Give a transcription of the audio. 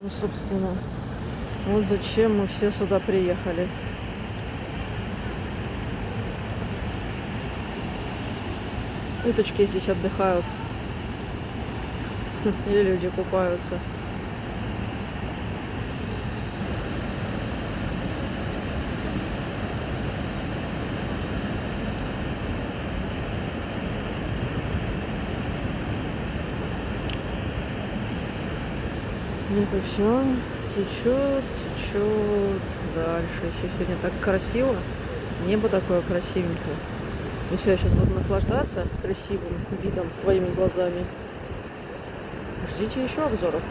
Ну, собственно, вот зачем мы все сюда приехали. Уточки здесь отдыхают. И люди купаются. Это все течет, течет дальше. Еще сегодня так красиво. Небо такое красивенькое. И все, я сейчас буду наслаждаться красивым видом своими глазами. Ждите еще обзоров.